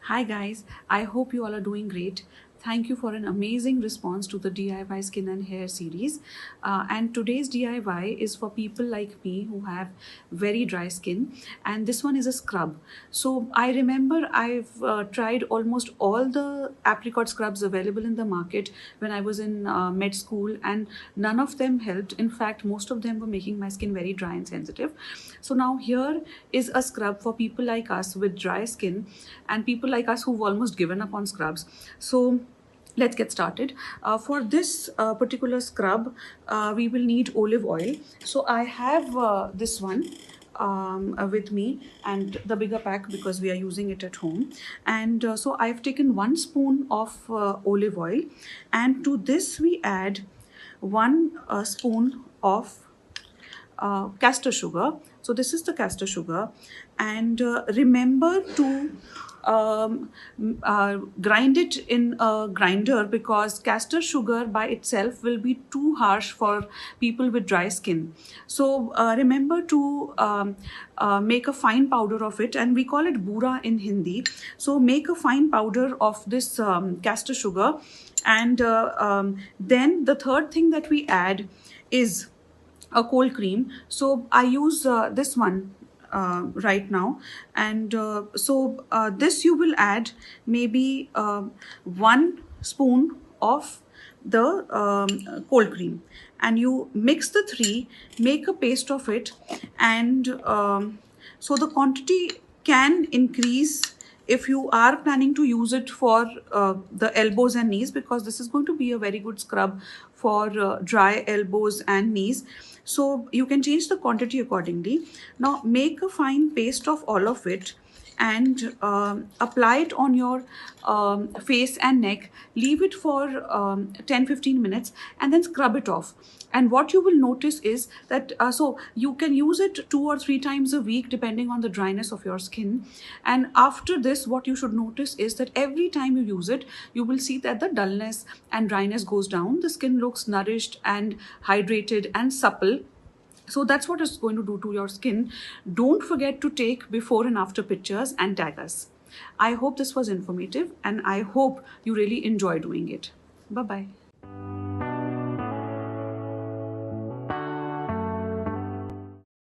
Hi guys, I hope you all are doing great. Thank you for an amazing response to the DIY skin and hair series. And today's DIY is for people like me who have very dry skin, and this one is a scrub. So I remember I've tried almost all the apricot scrubs available in the market when I was in med school, and none of them helped. In fact, most of them were making my skin very dry and sensitive. So now here is a scrub for people like us with dry skin and people like us who've almost given up on scrubs. So let's get started. For this particular scrub, we will need olive oil. So I have this one with me, and the bigger pack because we are using it at home. And so I've taken 1 spoon of olive oil, and to this we add 1 spoon of castor sugar. So this is the castor sugar, and remember to grind it in a grinder, because castor sugar by itself will be too harsh for people with dry skin. So remember to make a fine powder of it, and we call it bura in Hindi. So make a fine powder of this castor sugar, and then the third thing that we add is a cold cream. So I use this one right now, and this you will add maybe 1 spoon of the cold cream, and you mix the three, make a paste of it, and so the quantity can increase if you are planning to use it for the elbows and knees, because this is going to be a very good scrub for dry elbows and knees. So you can change the quantity accordingly. Now make a fine paste of all of it, and apply it on your face and neck. Leave it for 10-15 minutes, and then scrub it off. And what you will notice is that so you can use it 2 or 3 times a week depending on the dryness of your skin. And after this, what you should notice is that every time you use it, you will see that the dullness and dryness goes down. The skin looks nourished and hydrated and supple. So that's what it's going to do to your skin. Don't forget to take before and after pictures and tag us. I hope this was informative, and I hope you really enjoy doing it. Bye-bye.